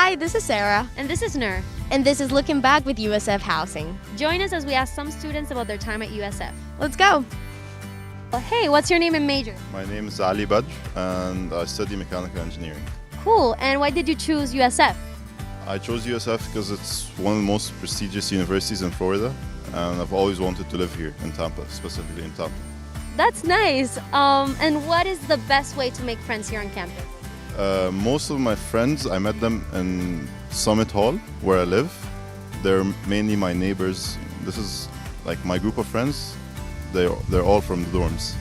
Hi, this is Sarah. And this is Nur. And this is Looking Back with USF Housing. Join us as we ask some students about their time at USF. Let's go. Well, hey, what's your name and major? My name is Ali Badr and I study mechanical engineering. Cool. And why did you choose USF? I chose USF because it's one of the most prestigious universities in Florida, and I've always wanted to live here in Tampa, specifically in Tampa. That's nice. And what is the best way to make friends here on campus? Most of my friends, I met them in Summit Hall, where I live. They're mainly my neighbors. This is like my group of friends. They're all from the dorms.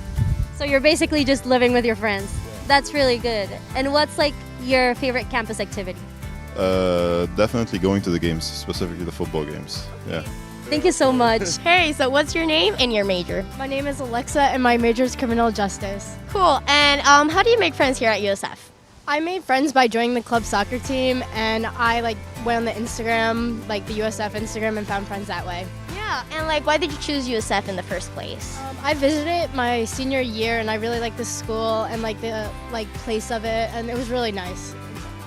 So you're basically just living with your friends. That's really good. And what's like your favorite campus activity? Definitely going to the games, specifically the football games. Yeah. Thank you so much. Hey, so what's your name and your major? My name is Alexa and my major is criminal justice. Cool. And how do you make friends here at USF? I made friends by joining the club soccer team and I went on the Instagram, the USF Instagram, and found friends that way. Yeah, and why did you choose USF in the first place? I visited my senior year and I really liked the school and the place of it, and it was really nice.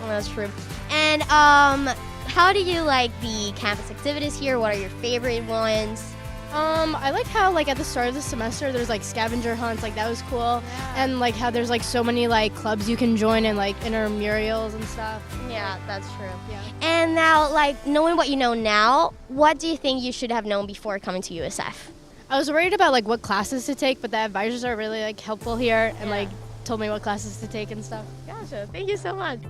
Well, that's true. And how do you like the campus activities here? What are your favorite ones? I like how at the start of the semester there's scavenger hunts, that was cool. Yeah. And how there's so many clubs you can join and intramurals and stuff. Yeah, that's true. Yeah. And now, knowing what you know now, what do you think you should have known before coming to USF? I was worried about what classes to take, but the advisors are really helpful here and Yeah. told me what classes to take and stuff. Gotcha. Thank you so much.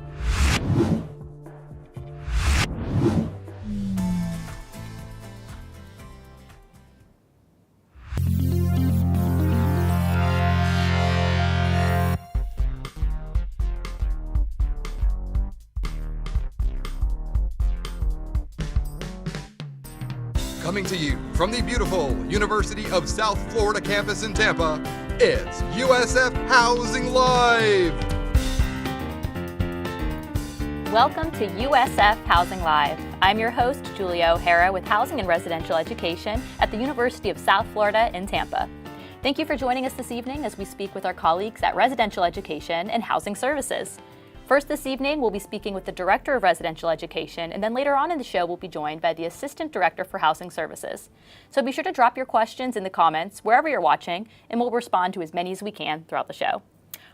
Coming to you from the beautiful University of South Florida campus in Tampa, it's USF Housing Live! Welcome to USF Housing Live. I'm your host, Julia O'Hara, with Housing and Residential Education at the University of South Florida in Tampa. Thank you for joining us this evening as we speak with our colleagues at Residential Education and Housing Services. First this evening, we'll be speaking with the Director of Residential Education, and then later on in the show, we'll be joined by the Assistant Director for Housing Services. So be sure to drop your questions in the comments wherever you're watching, and we'll respond to as many as we can throughout the show.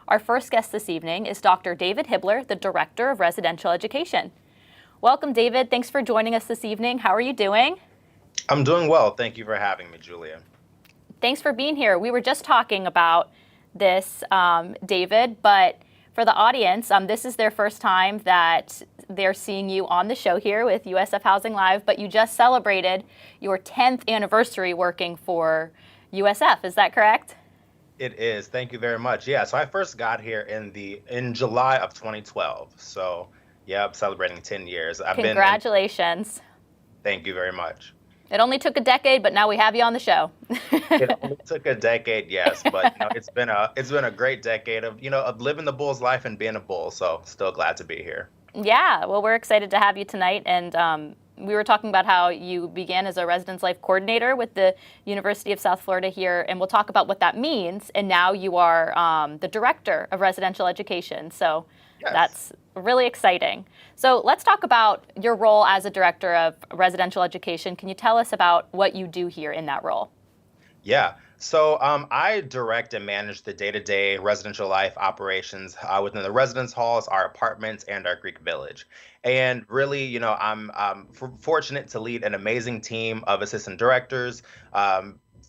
Our first guest this evening is Dr. David Hibbler, the Director of Residential Education. Welcome, David. Thanks for joining us this evening. How are you doing? I'm doing well. Thank you for having me, Julia. Thanks for being here. We were just talking about this, David, but for the audience, this is their first time that they're seeing you on the show here with USF Housing Live, but you just celebrated your 10th anniversary working for USF. Is that correct? It is. Thank you very much. Yeah, so I first got here in July of 2012. So, yeah, I'm celebrating 10 years. Congratulations. Thank you very much. It only took a decade, but now we have you on the show. It only took a decade, yes, but it's been a great decade of living the Bulls life and being a Bull. So, still glad to be here. Yeah, well, we're excited to have you tonight, and we were talking about how you began as a residence life coordinator with the University of South Florida here, and we'll talk about what that means. And now you are the Director of Residential Education. So Yes. That's really exciting. So let's talk about your role as a Director of Residential Education. Can you tell us about what you do here in that role? Yeah. So I direct and manage the day-to-day residential life operations within the residence halls, our apartments, and our Greek village. And really, I'm fortunate to lead an amazing team of assistant directors,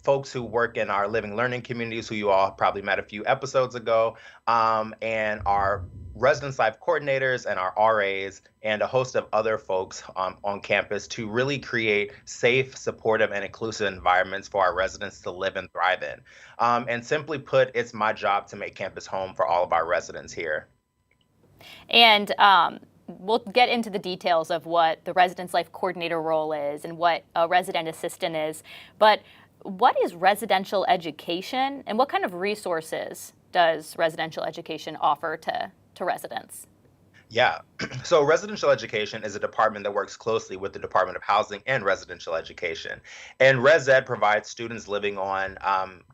folks who work in our living learning communities, who you all probably met a few episodes ago, and our residence life coordinators and our RAs and a host of other folks on campus to really create safe, supportive, and inclusive environments for our residents to live and thrive in. And simply put, it's my job to make campus home for all of our residents here. And we'll get into the details of what the residence life coordinator role is and what a resident assistant is. But what is residential education, and what kind of resources does residential education offer to residents? Yeah, so residential education is a department that works closely with the Department of Housing and Residential Education. And Res Ed provides students living on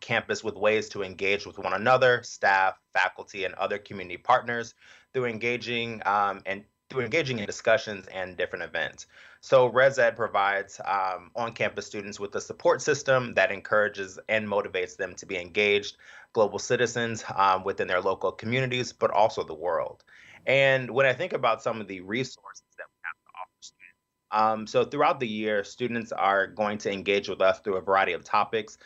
campus with ways to engage with one another, staff, faculty, and other community partners through engaging and through engaging in discussions and different events. So ResEd provides on-campus students with a support system that encourages and motivates them to be engaged global citizens within their local communities, but also the world. And when I think about some of the resources that we have to offer students, so throughout the year, students are going to engage with us through a variety of topics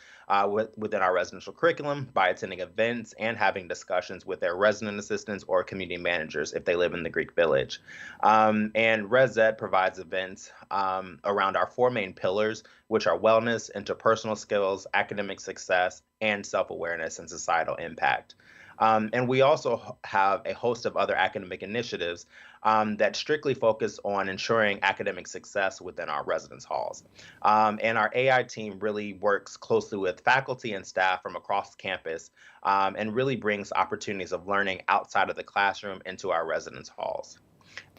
within our residential curriculum by attending events and having discussions with their resident assistants or community managers if they live in the Greek Village. And ResEd provides events around our four main pillars, which are wellness, interpersonal skills, academic success, and self-awareness and societal impact. And we also have a host of other academic initiatives that strictly focus on ensuring academic success within our residence halls. And our AI team really works closely with faculty and staff from across campus and really brings opportunities of learning outside of the classroom into our residence halls.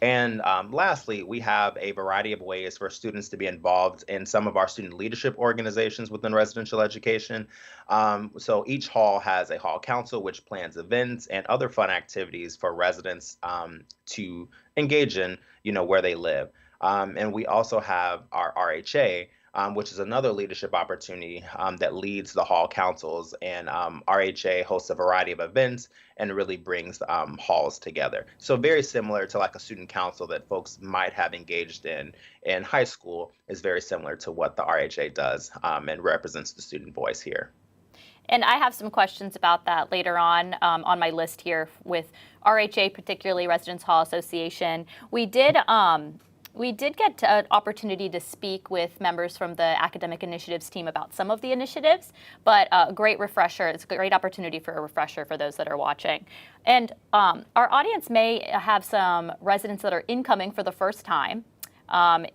And lastly, we have a variety of ways for students to be involved in some of our student leadership organizations within residential education. So each hall has a hall council, which plans events and other fun activities for residents to engage in, where they live. And we also have our RHA, which is another leadership opportunity that leads the hall councils. And RHA hosts a variety of events and really brings halls together. So very similar to like a student council that folks might have engaged in high school is very similar to what the RHA does and represents the student voice here. And I have some questions about that later on my list here with RHA, particularly Residence Hall Association. We did get an opportunity to speak with members from the academic initiatives team about some of the initiatives, but a great refresher. It's a great opportunity for a refresher for those that are watching. And our audience may have some residents that are incoming for the first time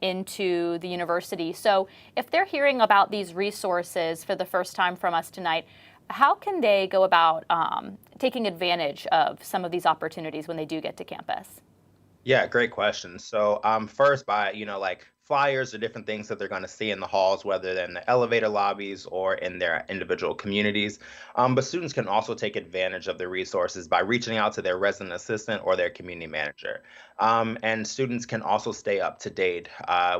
into the university. So if they're hearing about these resources for the first time from us tonight, how can they go about taking advantage of some of these opportunities when they do get to campus? Yeah, great question. So first by, like flyers or different things that they're going to see in the halls, whether they're in the elevator lobbies or in their individual communities. But students can also take advantage of the resources by reaching out to their resident assistant or their community manager. And students can also stay up to date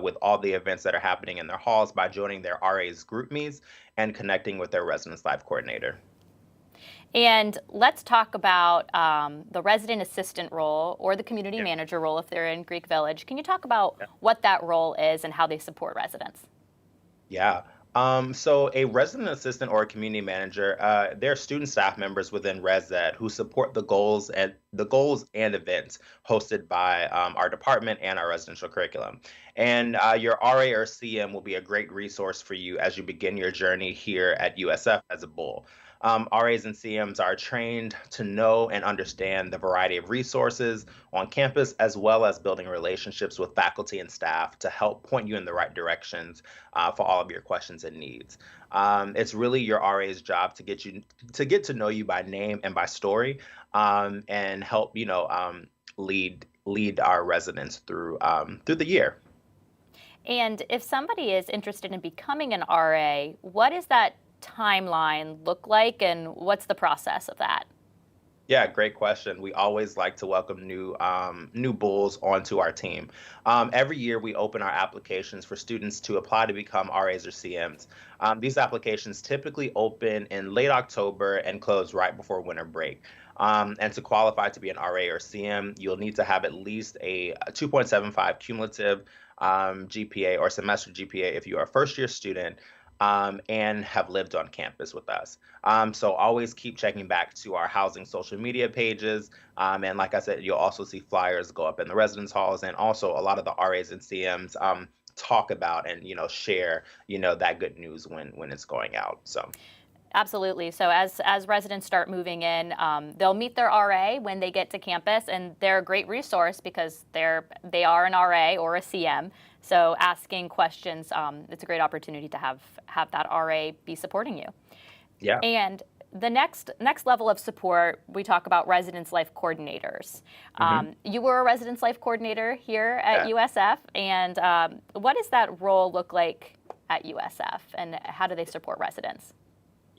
with all the events that are happening in their halls by joining their RA's group meets and connecting with their residence life coordinator. And let's talk about the resident assistant role or the community manager role if they're in Greek Village. Can you talk about what that role is and how they support residents? Yeah. So a resident assistant or a community manager, they're student staff members within ResEd who support the goals and events hosted by our department and our residential curriculum. And your RA or CM will be a great resource for you as you begin your journey here at USF as a bull. RAs and CMs are trained to know and understand the variety of resources on campus, as well as building relationships with faculty and staff to help point you in the right directions for all of your questions and needs. It's really your RA's job to get to know you by name and by story, and help lead our residents through the year. And if somebody is interested in becoming an RA, what is that timeline look like, and what's the process of that? Yeah, great question. We always like to welcome new bulls onto our team. Every year we open our applications for students to apply to become RAs or CMs. These applications typically open in late October and close right before winter break. And to qualify to be an RA or CM, you'll need to have at least a 2.75 cumulative GPA or semester GPA if you are a first-year student, and have lived on campus with us. So always keep checking back to our housing social media pages. And like I said, you'll also see flyers go up in the residence halls, and also a lot of the RAs and CMs talk about and share that good news when it's going out. So. Absolutely. So as residents start moving in, they'll meet their RA when they get to campus, and they're a great resource because they are an RA or a CM. So asking questions, it's a great opportunity to have that RA be supporting you. Yeah. And the next level of support, we talk about residence life coordinators. You were a residence life coordinator here at USF, and what does that role look like at USF, and how do they support residents?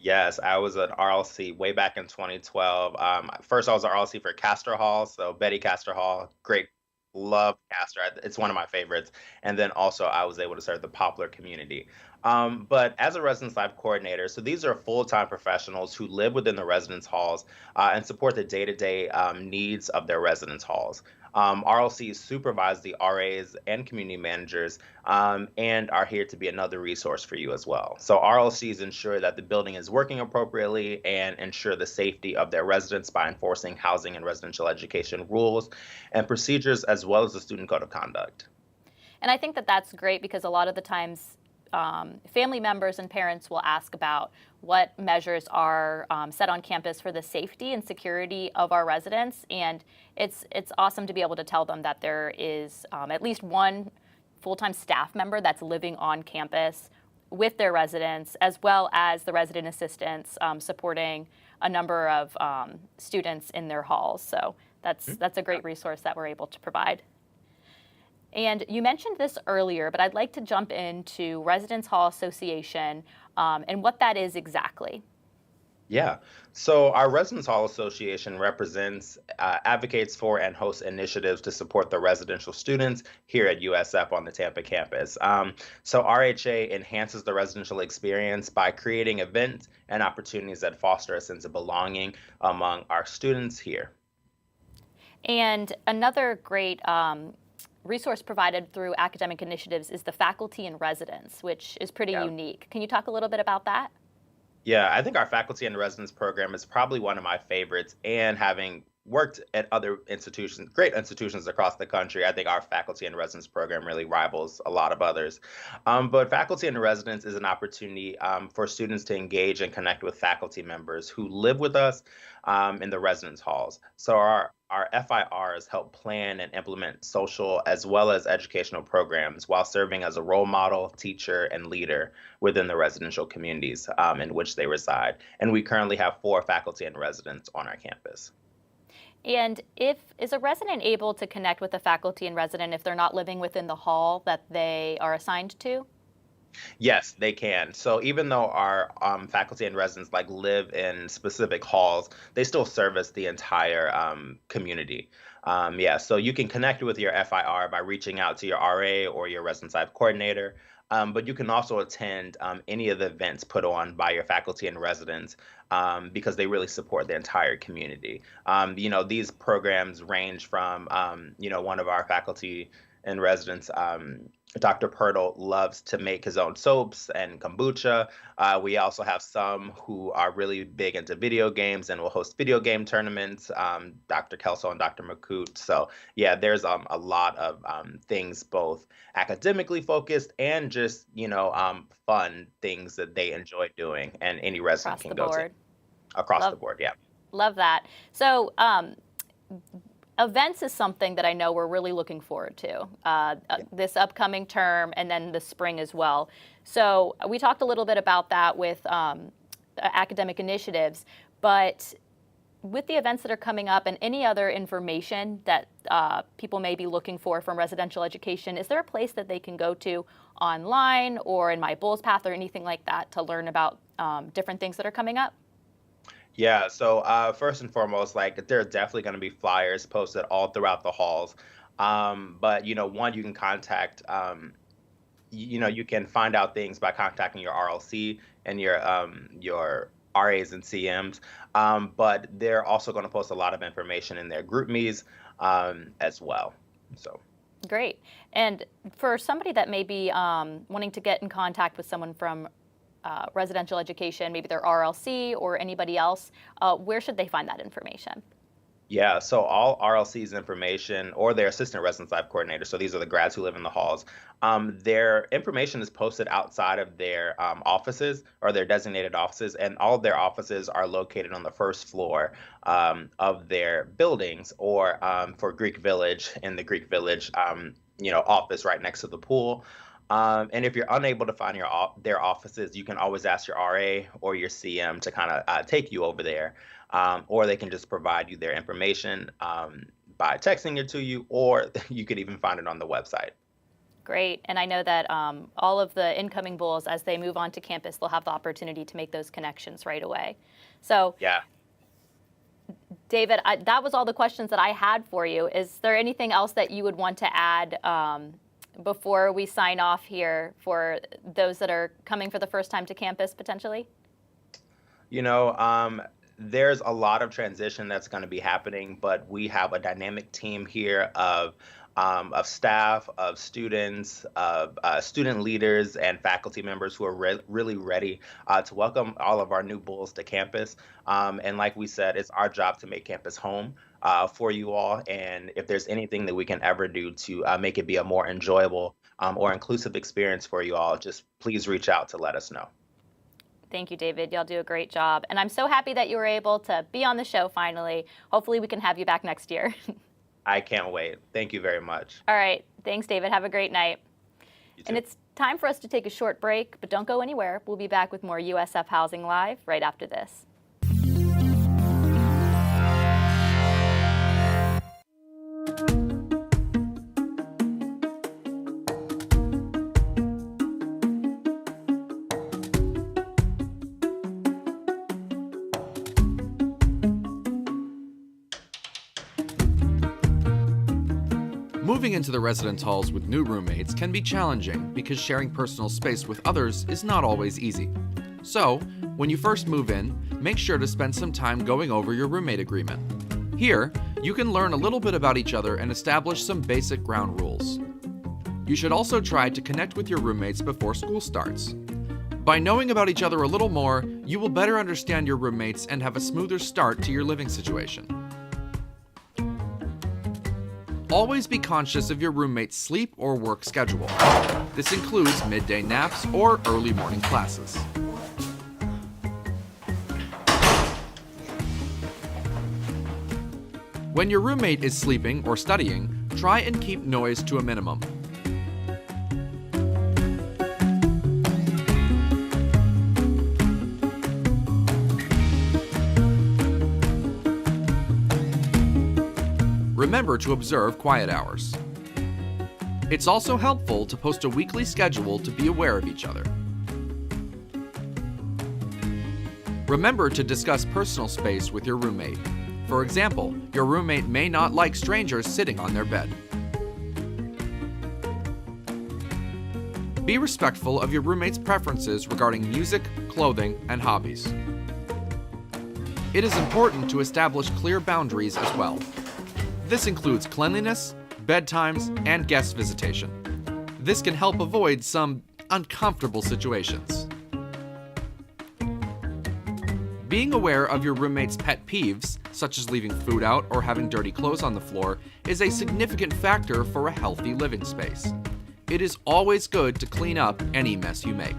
Yes, I was an RLC way back in 2012. First, I was an RLC for Castor Hall, so Betty Castor Hall, great love Castor. It's one of my favorites. And then also I was able to serve the Poplar community. But as a residence life coordinator, so these are full-time professionals who live within the residence halls and support the day-to-day needs of their residence halls. RLCs supervise the RAs and community managers and are here to be another resource for you as well. So RLCs ensure that the building is working appropriately and ensure the safety of their residents by enforcing housing and residential education rules and procedures, as well as the student code of conduct. And I think that that's great because a lot of the times family members and parents will ask about what measures are set on campus for the safety and security of our residents. And it's awesome to be able to tell them that there is at least one full-time staff member that's living on campus with their residents, as well as the resident assistants supporting a number of students in their halls. So that's a great resource that we're able to provide. And you mentioned this earlier, but I'd like to jump into Residence Hall Association and what that is exactly. Yeah. So our Residence Hall Association represents, advocates for, and hosts initiatives to support the residential students here at USF on the Tampa campus. So RHA enhances the residential experience by creating events and opportunities that foster a sense of belonging among our students here. And another great resource provided through academic initiatives is the Faculty in Residence, which is pretty unique. Can you talk a little bit about that? Yeah, I think our Faculty in Residence program is probably one of my favorites, and having worked at other institutions, great institutions across the country, I think our Faculty in Residence program really rivals a lot of others. But Faculty in Residence is an opportunity for students to engage and connect with faculty members who live with us in the residence halls. So our FIRs help plan and implement social as well as educational programs while serving as a role model, teacher, and leader within the residential communities in which they reside. And we currently have 4 faculty in residence on our campus. And is a resident able to connect with a faculty and resident if they're not living within the hall that they are assigned to? Yes, they can. So even though our faculty and residents live in specific halls, they still service the entire community. So you can connect with your FIR by reaching out to your RA or your residence life coordinator. But you can also attend any of the events put on by your faculty and residents because they really support the entire community. These programs range from, one of our faculty and residents, Dr. Pirtle, loves to make his own soaps and kombucha. We also have some who are really big into video games and will host video game tournaments, Dr. Kelso and Dr. McCoot. So yeah, there's a lot of things, both academically focused and just, fun things that they enjoy doing, and any resident can go to. Across the board, yeah. Love that. So events is something that I know we're really looking forward to this upcoming term and then the spring as well. So we talked a little bit about that with academic initiatives, but with the events that are coming up and any other information that people may be looking for from residential education, is there a place that they can go to online or in My Bulls Path or anything like that to learn about different things that are coming up? Yeah, so first and foremost, there are definitely going to be flyers posted all throughout the halls. But one, you can contact, you can find out things by contacting your RLC and your RAs and CMs. But they're also going to post a lot of information in their GroupMes as well. So. Great. And for somebody that may be wanting to get in contact with someone from residential education, maybe their RLC or anybody else, where should they find that information? Yeah, so all RLC's information or their assistant residence life coordinator, so these are the grads who live in the halls, their information is posted outside of their offices or their designated offices, and all of their offices are located on the first floor of their buildings, or for Greek Village, in the Greek Village office right next to the pool. And if you're unable to find their offices, you can always ask your RA or your CM to kind of take you over there, or they can just provide you their information by texting it to you, or you could even find it on the website. Great. And I know that all of the incoming Bulls, as they move on to campus, they'll have the opportunity to make those connections right away. So yeah. David, that was all the questions that I had for you. Is there anything else that you would want to add before we sign off here for those that are coming for the first time to campus potentially? You know, there's a lot of transition that's going to be happening, but we have a dynamic team here of staff, of students, of student leaders, and faculty members who are really ready to welcome all of our new bulls to campus. And like we said, it's our job to make campus home for you all. And if there's anything that we can ever do to make it be a more enjoyable or inclusive experience for you all, just please reach out to let us know. Thank you, David. Y'all do a great job. And I'm so happy that you were able to be on the show finally. Hopefully we can have you back next year. I can't wait. Thank you very much. All right. Thanks, David. Have a great night. And it's time for us to take a short break, but don't go anywhere. We'll be back with more USF Housing Live right after this. Moving into the residence halls with new roommates can be challenging because sharing personal space with others is not always easy. So, when you first move in, make sure to spend some time going over your roommate agreement. Here, you can learn a little bit about each other and establish some basic ground rules. You should also try to connect with your roommates before school starts. By knowing about each other a little more, you will better understand your roommates and have a smoother start to your living situation. Always be conscious of your roommate's sleep or work schedule. This includes midday naps or early morning classes. When your roommate is sleeping or studying, try and keep noise to a minimum. Remember to observe quiet hours. It's also helpful to post a weekly schedule to be aware of each other. Remember to discuss personal space with your roommate. For example, your roommate may not like strangers sitting on their bed. Be respectful of your roommate's preferences regarding music, clothing, and hobbies. It is important to establish clear boundaries as well. This includes cleanliness, bedtimes, and guest visitation. This can help avoid some uncomfortable situations. Being aware of your roommate's pet peeves, such as leaving food out or having dirty clothes on the floor, is a significant factor for a healthy living space. It is always good to clean up any mess you make.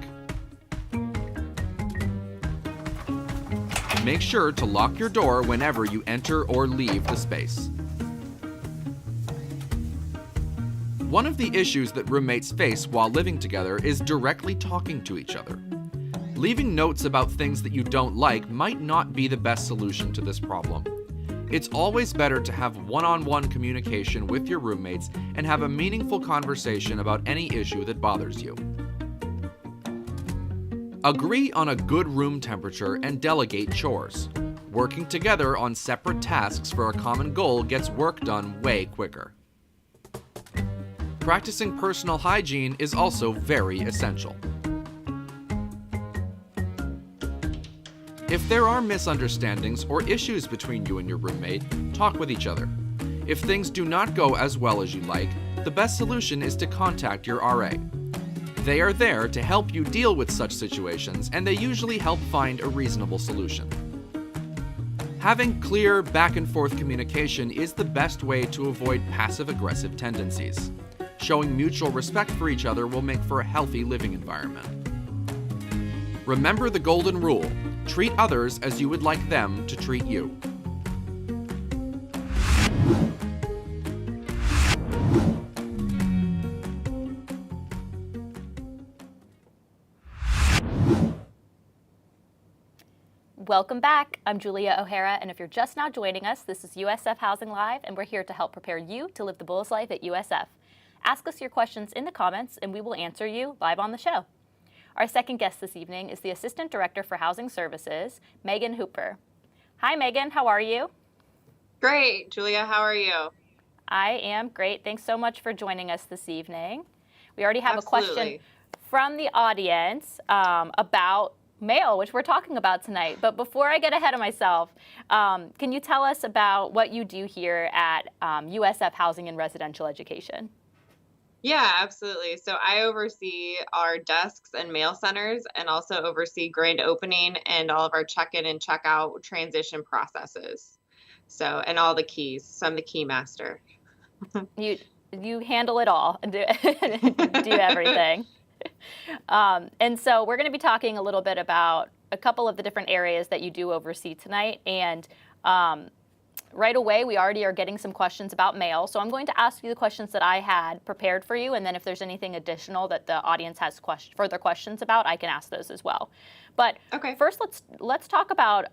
Make sure to lock your door whenever you enter or leave the space. One of the issues that roommates face while living together is directly talking to each other. Leaving notes about things that you don't like might not be the best solution to this problem. It's always better to have one-on-one communication with your roommates and have a meaningful conversation about any issue that bothers you. Agree on a good room temperature and delegate chores. Working together on separate tasks for a common goal gets work done way quicker. Practicing personal hygiene is also very essential. If there are misunderstandings or issues between you and your roommate, talk with each other. If things do not go as well as you like, the best solution is to contact your RA. They are there to help you deal with such situations, and they usually help find a reasonable solution. Having clear back-and-forth communication is the best way to avoid passive-aggressive tendencies. Showing mutual respect for each other will make for a healthy living environment. Remember the golden rule: treat others as you would like them to treat you. Welcome back. I'm Julia O'Hara, and if you're just now joining us, this is USF Housing Live, and we're here to help prepare you to live the Bulls life at USF. Ask us your questions in the comments, and we will answer you live on the show. Our second guest this evening is the Assistant Director for Housing Services, Megan Hooper. Hi, Megan. How are you? Great. Julia, how are you? I am great. Thanks so much for joining us this evening. We already have a question Absolutely. from the audience about mail, which we're talking about tonight. But before I get ahead of myself, can you tell us about what you do here at USF Housing and Residential Education? Yeah, absolutely. So I oversee our desks and mail centers and also oversee grand opening and all of our check-in and check-out transition processes. So, and all the keys. So I'm the key master. You handle it all and do everything. And so we're going to be talking a little bit about a couple of the different areas that you do oversee tonight. And right away, we already are getting some questions about mail. So I'm going to ask you the questions that I had prepared for you. And then if there's anything additional that the audience has further questions about, I can ask those as well. But Okay. first, let's talk about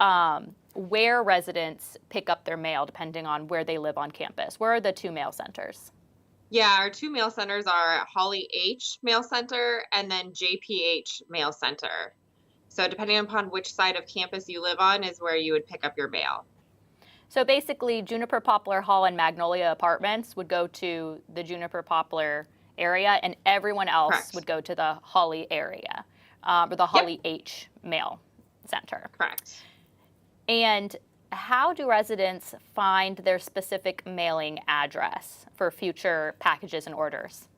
where residents pick up their mail depending on where they live on campus. Where are the two mail centers? Yeah, our two mail centers are Holly H Mail Center and then JPH Mail Center. So depending upon which side of campus you live on is where you would pick up your mail. So basically, Juniper Poplar Hall and Magnolia Apartments would go to the Juniper Poplar area, and everyone else Correct. would go to the Holly area, or the Holly H Mail Center. Correct. And how do residents find their specific mailing address for future packages and orders?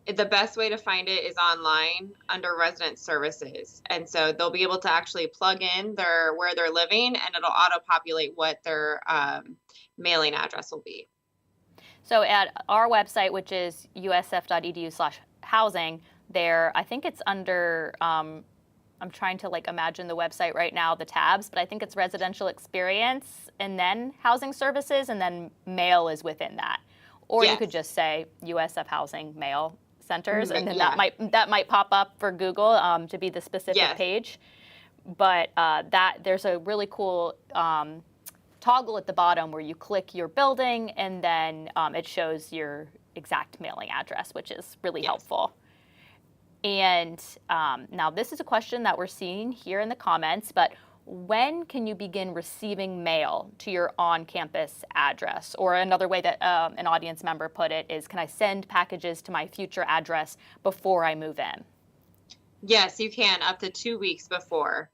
The best way to find it is online under resident services. And so they'll be able to actually plug in where they're living and it'll auto-populate what their mailing address will be. So at our website, which is usf.edu/housing, there, I think it's under, I'm trying to imagine the website right now, the tabs, but I think it's residential experience and then housing services and then mail is within that. Or you Yes. could just say USF Housing Mail Centers, and then Yeah. that might pop up for Google to be the specific Yes. page. But there's a really cool toggle at the bottom where you click your building and then it shows your exact mailing address, which is really Yes. helpful. And now this is a question that we're seeing here in the comments, but when can you begin receiving mail to your on-campus address? Or another way that an audience member put it is, can I send packages to my future address before I move in? Yes, you can up to 2 weeks before.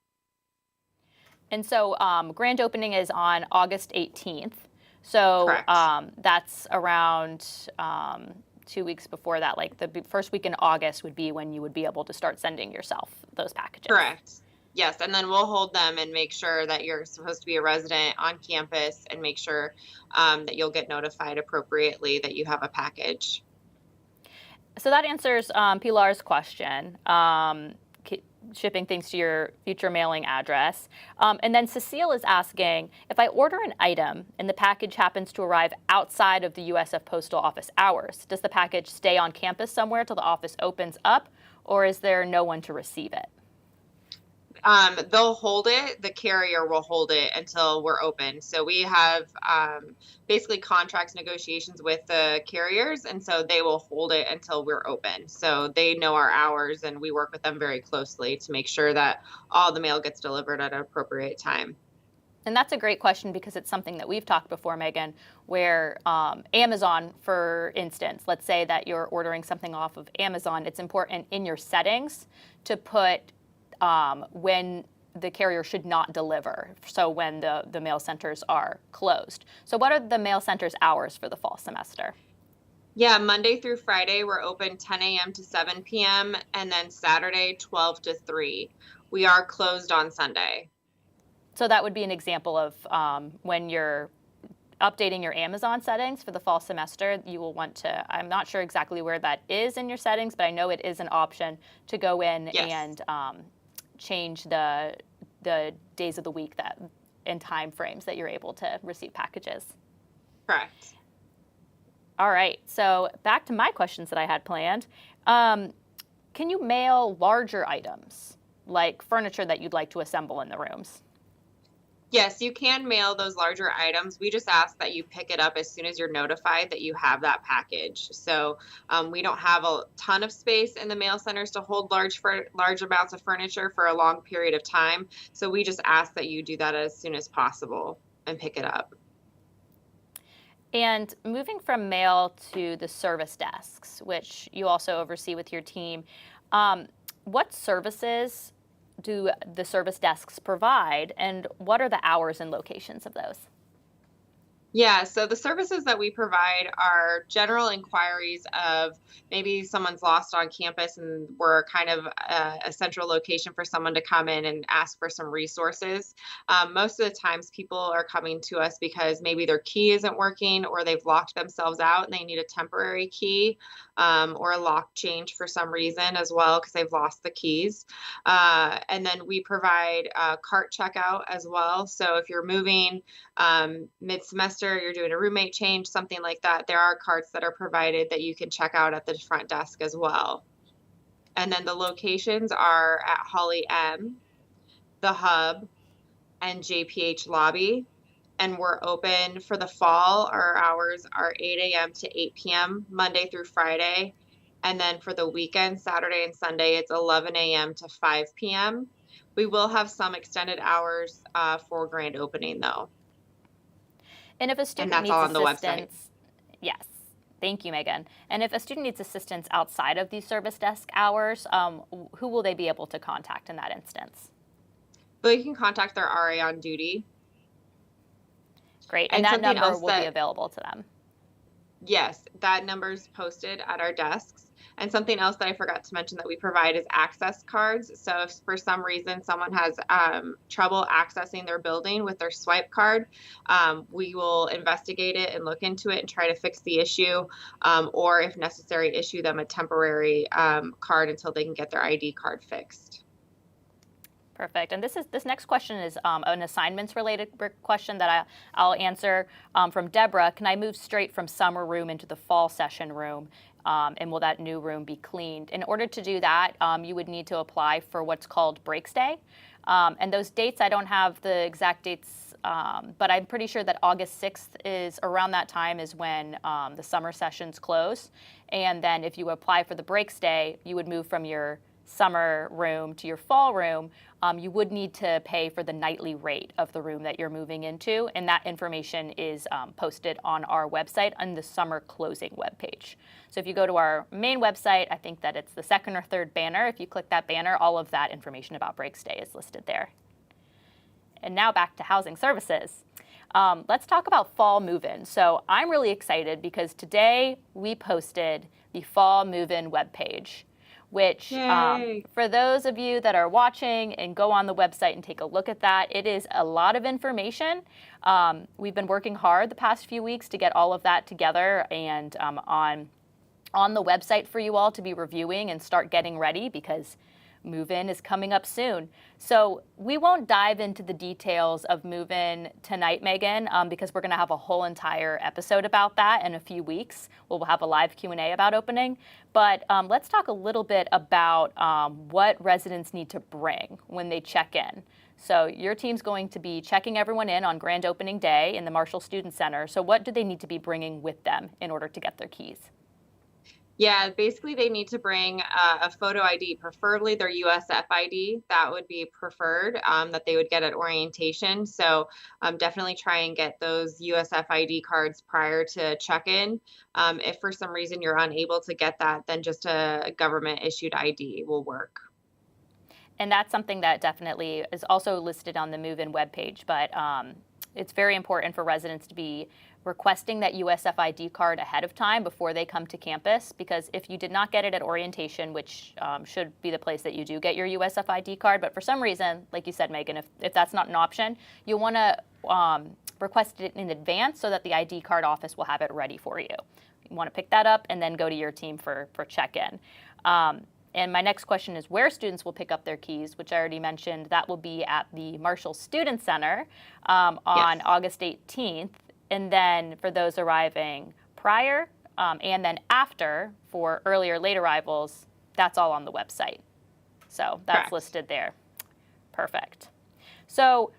And so grand opening is on August 18th. So Correct. that's around 2 weeks before that. The first week in August would be when you would be able to start sending yourself those packages. Correct. Yes, and then we'll hold them and make sure that you're supposed to be a resident on campus and make sure that you'll get notified appropriately that you have a package. So that answers Pilar's question, shipping things to your future mailing address. And then Cecile is asking, if I order an item and the package happens to arrive outside of the USF Postal Office hours, does the package stay on campus somewhere till the office opens up, or is there no one to receive it? They'll hold it. The carrier will hold it until we're open. So we have basically contracts negotiations with the carriers, and so they will hold it until we're open. So they know our hours, and we work with them very closely to make sure that all the mail gets delivered at an appropriate time. And that's a great question because it's something that we've talked before, Megan, where Amazon, for instance, let's say that you're ordering something off of Amazon, it's important in your settings to put when the carrier should not deliver, so when the mail centers are closed. So what are the mail centers' hours for the fall semester? Yeah, Monday through Friday, we're open 10 a.m. to 7 p.m., and then Saturday, 12 to 3. We are closed on Sunday. So that would be an example of when you're updating your Amazon settings for the fall semester, you will want to, I'm not sure exactly where that is in your settings, but I know it is an option to go in Yes. and change the days of the week that and time frames that you're able to receive packages. Correct. All right, so back to my questions that I had planned. Can you mail larger items, like furniture that you'd like to assemble in the rooms? Yes, you can mail those larger items. We just ask that you pick it up as soon as you're notified that you have that package. So we don't have a ton of space in the mail centers to hold large amounts of furniture for a long period of time. So we just ask that you do that as soon as possible and pick it up. And moving from mail to the service desks, which you also oversee with your team, what services do the service desks provide, and what are the hours and locations of those? Yeah, so the services that we provide are general inquiries of maybe someone's lost on campus and we're kind of a central location for someone to come in and ask for some resources. Most of the times people are coming to us because maybe their key isn't working or they've locked themselves out and they need a temporary key or a lock change for some reason as well because they've lost the keys. And then we provide cart checkout as well. So if you're moving mid-semester, you're doing a roommate change, something like that, there are carts that are provided that you can check out at the front desk as well. And then the locations are at Holly M, the Hub, and JPH Lobby. And we're open for the fall. Our hours are 8 a.m. to 8 p.m. Monday through Friday. And then for the weekend, Saturday and Sunday, it's 11 a.m. to 5 p.m. We will have some extended hours for grand opening though. And if a student that's needs all on the assistance, website. Yes, thank you, Megan. And if a student needs assistance outside of these service desk hours, who will they be able to contact in that instance? But you can contact their RA on duty. Great, and that number will be available to them. Yes, that number is posted at our desks. And something else that I forgot to mention that we provide is access cards. So if for some reason someone has trouble accessing their building with their swipe card, we will investigate it and look into it and try to fix the issue, or if necessary, issue them a temporary card until they can get their ID card fixed. Perfect. And this next question is an assignments related question that I'll answer from Deborah. Can I move straight from summer room into the fall session room? And will that new room be cleaned? In order to do that, you would need to apply for what's called Breaks Day. And those dates, I don't have the exact dates, but I'm pretty sure that August 6th is around that time is when the summer sessions close. And then if you apply for the Breaks Day, you would move from your summer room to your fall room. You would need to pay for the nightly rate of the room that you're moving into, and that information is posted on our website on the summer closing webpage. So if you go to our main website, I think that it's the second or third banner. If you click that banner, all of that information about Breaks Day is listed there. And now back to housing services. Let's talk about fall move-in. So I'm really excited because today we posted the fall move-in webpage, which for those of you that are watching and go on the website and take a look at that, it is a lot of information. We've been working hard the past few weeks to get all of that together and on the website for you all to be reviewing and start getting ready because move-in is coming up soon. So we won't dive into the details of move-in tonight, Megan, because we're going to have a whole entire episode about that in a few weeks. We'll have a live Q&A about opening. But let's talk a little bit about what residents need to bring when they check in. So your team's going to be checking everyone in on grand opening day in the Marshall Student Center. So what do they need to be bringing with them in order to get their keys? Yeah, basically they need to bring a photo ID, preferably their USF ID. That would be preferred, that they would get at orientation. So definitely try and get those USF ID cards prior to check-in. If for some reason you're unable to get that, then just a government issued ID will work. And that's something that definitely is also listed on the move-in webpage, but it's very important for residents to be requesting that USF ID card ahead of time before they come to campus, because if you did not get it at orientation, which should be the place that you do get your USF ID card, but for some reason, like you said, Megan, if that's not an option, you want to request it in advance so that the ID card office will have it ready for you. You want to pick that up and then go to your team for check-in. And my next question is where students will pick up their keys, which I already mentioned. That will be at the Marshall Student Center on August 18th. And then for those arriving prior and then after for early or late arrivals, that's all on the website. So that's listed there. Perfect. So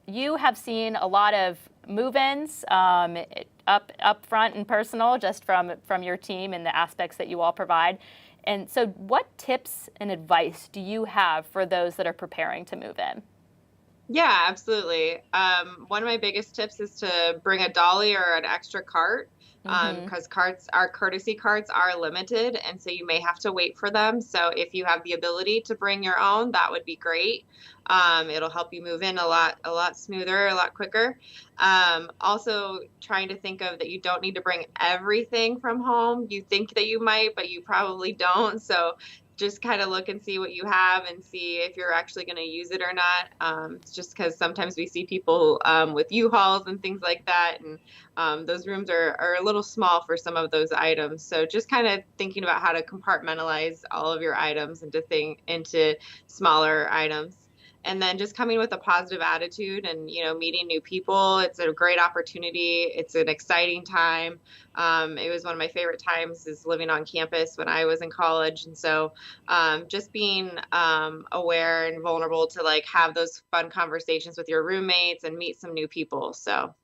you have seen a lot of move-ins up front and personal just from your team and the aspects that you all provide. And so what tips and advice do you have for those that are preparing to move in? Yeah, absolutely. One of my biggest tips is to bring a dolly or an extra cart because our courtesy carts are limited, and so you may have to wait for them. So if you have the ability to bring your own, that would be great. It'll help you move in a lot smoother, a lot quicker. Also, trying to think of that you don't need to bring everything from home. You think that you might, but you probably don't. So just kind of look and see what you have and see if you're actually going to use it or not. Just because sometimes we see people with U-Hauls and things like that, and those rooms are a little small for some of those items. So just kind of thinking about how to compartmentalize all of your items into smaller items. And then just coming with a positive attitude and, meeting new people. It's a great opportunity. It's an exciting time. It was one of my favorite times is living on campus when I was in college. And so just being aware and vulnerable to like have those fun conversations with your roommates and meet some new people. So.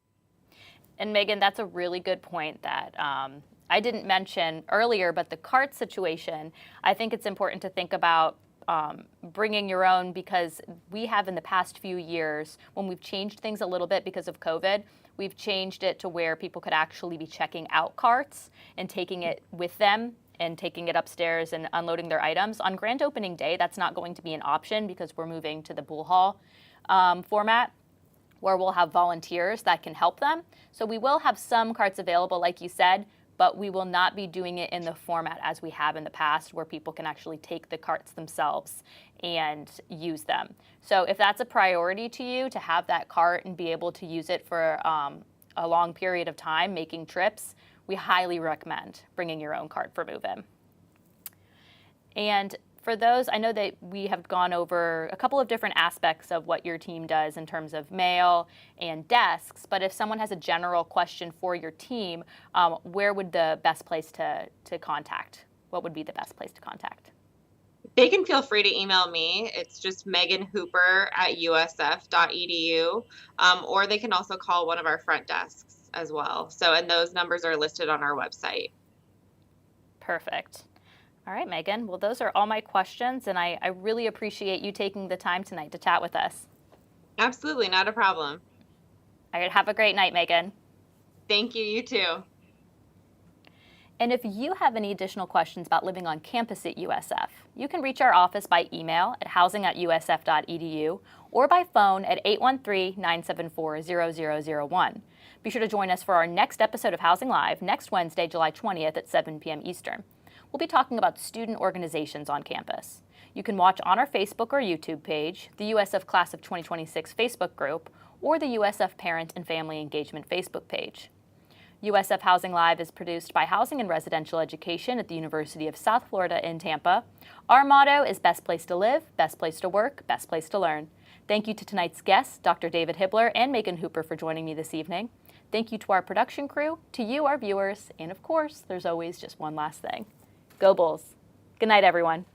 And Megan, that's a really good point that I didn't mention earlier, but the cart situation, I think it's important to think about bringing your own, because we have in the past few years, when we've changed things a little bit because of COVID, we've changed it to where people could actually be checking out carts and taking it with them and taking it upstairs and unloading their items. On grand opening day, that's not going to be an option because we're moving to the Bull Hall format, where we'll have volunteers that can help them. So we will have some carts available, like you said, but we will not be doing it in the format as we have in the past, where people can actually take the carts themselves and use them. So if that's a priority to you, to have that cart and be able to use it for a long period of time, making trips, we highly recommend bringing your own cart for move-in. And for those, I know that we have gone over a couple of different aspects of what your team does in terms of mail and desks, but if someone has a general question for your team, where would the best place to contact? What would be the best place to contact? They can feel free to email me. It's just meganhooper@usf.edu, or they can also call one of our front desks as well. So, and those numbers are listed on our website. Perfect. All right, Megan. Well, those are all my questions, and I really appreciate you taking the time tonight to chat with us. Absolutely, not a problem. All right, have a great night, Megan. Thank you, you too. And if you have any additional questions about living on campus at USF, you can reach our office by email at housing@usf.edu or by phone at 813-974-0001. Be sure to join us for our next episode of Housing Live next Wednesday, July 20th at 7 p.m. Eastern. We'll be talking about student organizations on campus. You can watch on our Facebook or YouTube page, the USF Class of 2026 Facebook group, or the USF Parent and Family Engagement Facebook page. USF Housing Live is produced by Housing and Residential Education at the University of South Florida in Tampa. Our motto is best place to live, best place to work, best place to learn. Thank you to tonight's guests, Dr. David Hibbler and Megan Hooper, for joining me this evening. Thank you to our production crew, to you, our viewers, and of course, there's always just one last thing. Go Bulls. Good night, everyone.